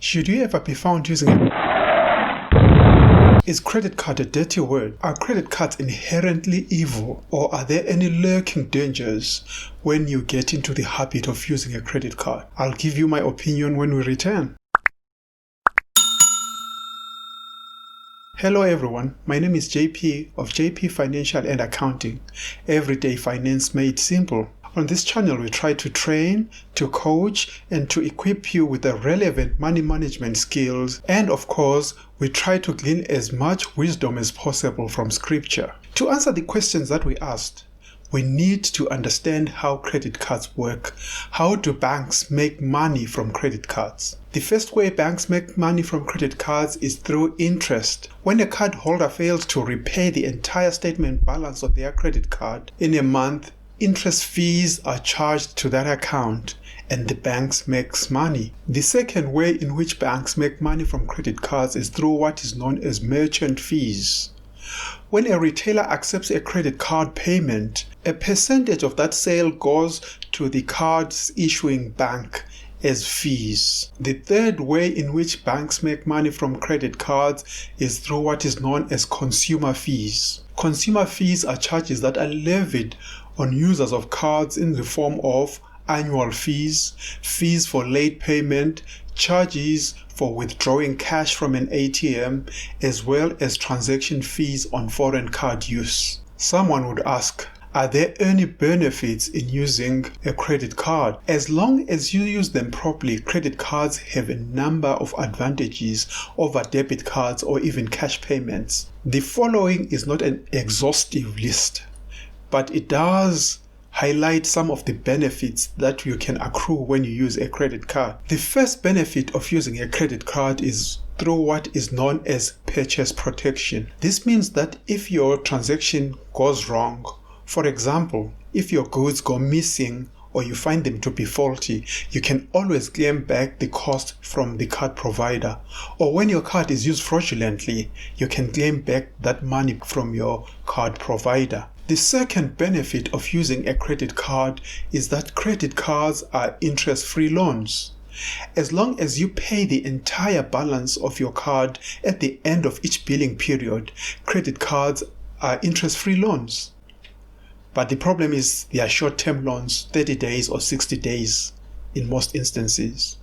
Should you ever be found using Is credit card a dirty word? Are credit cards inherently evil, or are there any lurking dangers when you get into the habit of using a credit card? I'll give you my opinion when we return. Hello everyone, my name is JP of JP Financial and Accounting, Everyday Finance Made Simple. On this channel, we try to train, to coach, and to equip you with the relevant money management skills. And of course, we try to glean as much wisdom as possible from scripture. To answer the questions that we asked, we need to understand how credit cards work. How do banks make money from credit cards? The first way banks make money from credit cards is through interest. When a card holder fails to repay the entire statement balance of their credit card in a month, interest fees are charged to that account and the bank makes money. The second way in which banks make money from credit cards is through what is known as merchant fees. When a retailer accepts a credit card payment, a percentage of that sale goes to the card's issuing bank as fees. The third way in which banks make money from credit cards is through what is known as consumer fees. Consumer fees are charges that are levied on users of cards in the form of annual fees, fees for late payment, charges for withdrawing cash from an ATM, as well as transaction fees on foreign card use. Someone would ask, are there any benefits in using a credit card? As long as you use them properly, credit cards have a number of advantages over debit cards or even cash payments. The following is not an exhaustive list, but it does highlight some of the benefits that you can accrue when you use a credit card. The first benefit of using a credit card is through what is known as purchase protection. This means that if your transaction goes wrong, for example, if your goods go missing or you find them to be faulty, you can always claim back the cost from the card provider. Or when your card is used fraudulently, you can claim back that money from your card provider. The second benefit of using a credit card is that credit cards are interest-free loans. As long as you pay the entire balance of your card at the end of each billing period, credit cards are interest-free loans. But the problem is they are short-term loans, 30 days or 60 days in most instances.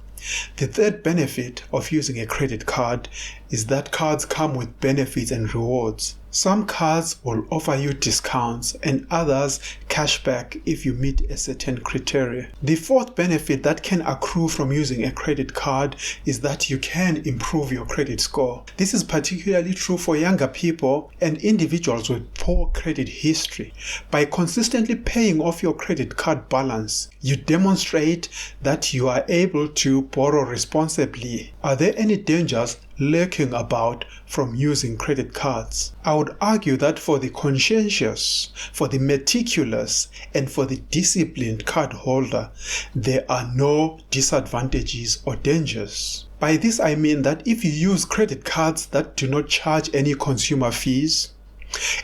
The third benefit of using a credit card is that cards come with benefits and rewards. Some cards will offer you discounts and others cashback if you meet a certain criteria. The fourth benefit that can accrue from using a credit card is that you can improve your credit score. This is particularly true for younger people and individuals with poor credit history. By consistently paying off your credit card balance, you demonstrate that you are able to borrow responsibly. Are there any dangers lurking about from using credit cards? I would argue that for the conscientious, for the meticulous, and for the disciplined card holder, there are no disadvantages or dangers. By this I mean that if you use credit cards that do not charge any consumer fees,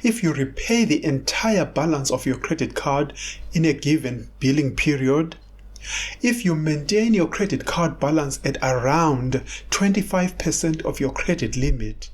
if you repay the entire balance of your credit card in a given billing period, if you maintain your credit card balance at around 25% of your credit limit,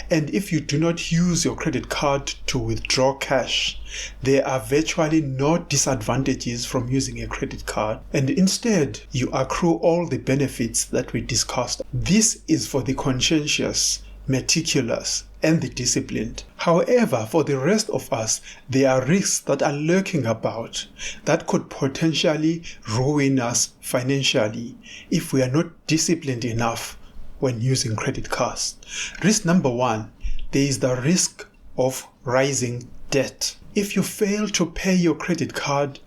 and if you do not use your credit card to withdraw cash, there are virtually no disadvantages from using a credit card, and instead you accrue all the benefits that we discussed. This is for the conscientious, meticulous, and the disciplined. However, for the rest of us, there are risks that are lurking about that could potentially ruin us financially if we are not disciplined enough when using credit cards. Risk number one, there is the risk of rising debt. If you fail to pay your credit card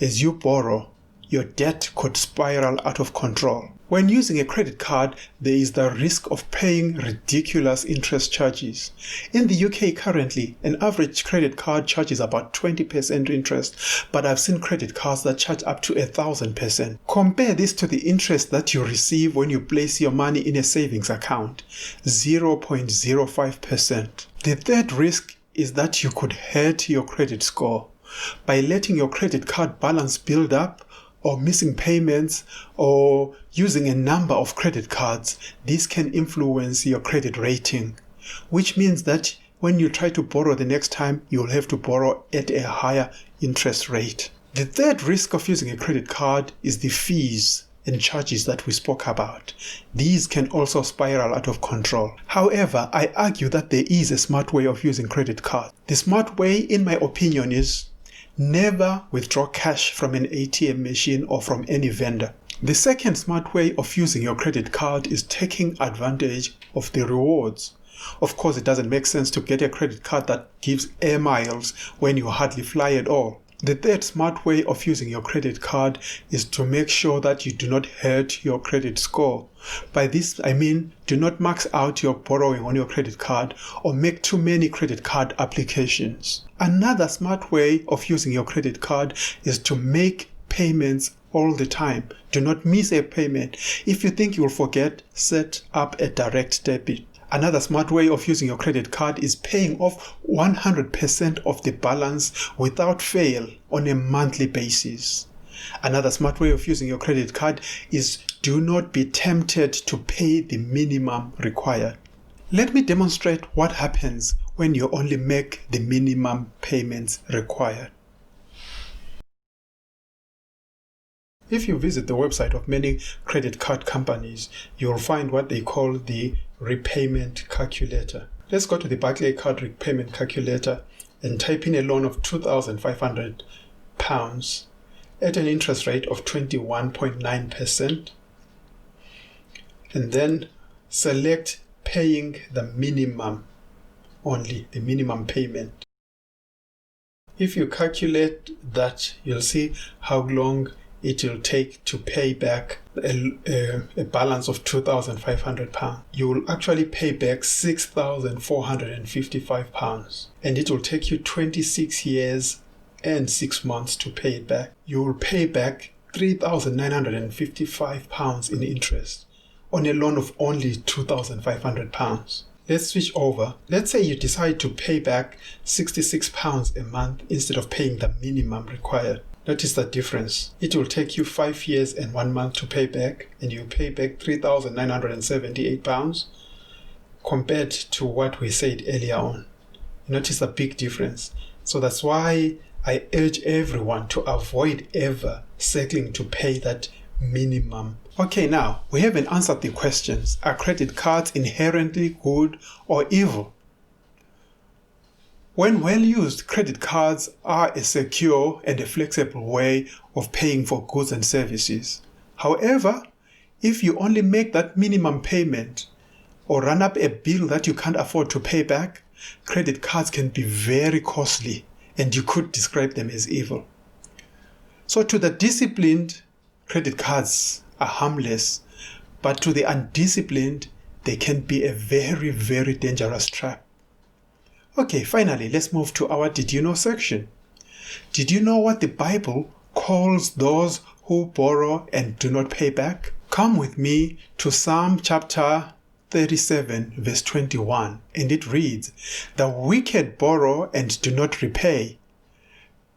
as you borrow, your debt could spiral out of control. When using a credit card, there is the risk of paying ridiculous interest charges. In the UK currently, an average credit card charges about 20% interest, but I've seen credit cards that charge up to 1,000%. Compare this to the interest that you receive when you place your money in a savings account, 0.05%. The third risk is that you could hurt your credit score by letting your credit card balance build up or missing payments or using a number of credit cards, this can influence your credit rating, which means that when you try to borrow the next time, you'll have to borrow at a higher interest rate. The third risk of using a credit card is the fees and charges that we spoke about. These can also spiral out of control. However, I argue that there is a smart way of using credit cards. The smart way, in my opinion, is never withdraw cash from an ATM machine or from any vendor. The second smart way of using your credit card is taking advantage of the rewards. Of course, it doesn't make sense to get a credit card that gives air miles when you hardly fly at all. The third smart way of using your credit card is to make sure that you do not hurt your credit score. By this, I mean do not max out your borrowing on your credit card or make too many credit card applications. Another smart way of using your credit card is to make payments all the time. Do not miss a payment. If you think you will forget, set up a direct debit. Another smart way of using your credit card is paying off 100% of the balance without fail on a monthly basis. Another smart way of using your credit card is do not be tempted to pay the minimum required. Let me demonstrate what happens when you only make the minimum payments required. If you visit the website of many credit card companies, you'll find what they call the repayment calculator. Let's go to the Barclays card repayment calculator and type in a loan of £2,500 at an interest rate of 21.9%, and then select paying the minimum, only the minimum payment. If you calculate that, you'll see how long it will take to pay back a balance of £2,500. You will actually pay back £6,455, and it will take you 26 years and 6 months to pay it back. You will pay back £3,955 in interest on a loan of only £2,500. Let's switch over. Let's say you decide to pay back £66 a month instead of paying the minimum required. Notice the difference. It will take you 5 years and 1 month to pay back, and you pay back £3,978 compared to what we said earlier on. Notice the big difference. So that's why I urge everyone to avoid ever settling to pay that minimum. Okay, now we haven't answered the questions. Are credit cards inherently good or evil? When well used, credit cards are a secure and a flexible way of paying for goods and services. However, if you only make that minimum payment or run up a bill that you can't afford to pay back, credit cards can be very costly and you could describe them as evil. So to the disciplined, credit cards are harmless, but to the undisciplined, they can be a very, very dangerous trap. Okay, finally, let's move to our Did You Know section. Did you know what the Bible calls those who borrow and do not pay back? Come with me to Psalm chapter 37, verse 21, and it reads, "The wicked borrow and do not repay,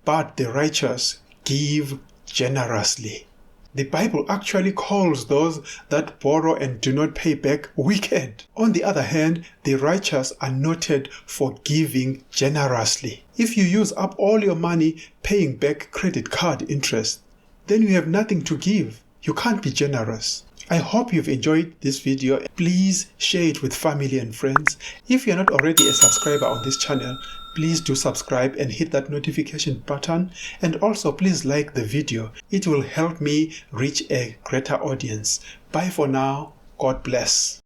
but the righteous give generously." The Bible actually calls those that borrow and do not pay back wicked. On the other hand, the righteous are noted for giving generously. If you use up all your money paying back credit card interest, then you have nothing to give. You can't be generous. I hope you've enjoyed this video. Please share it with family and friends. If you're not already a subscriber on this channel, please do subscribe and hit that notification button, and also please like the video. It will help me reach a greater audience. Bye for now. God bless.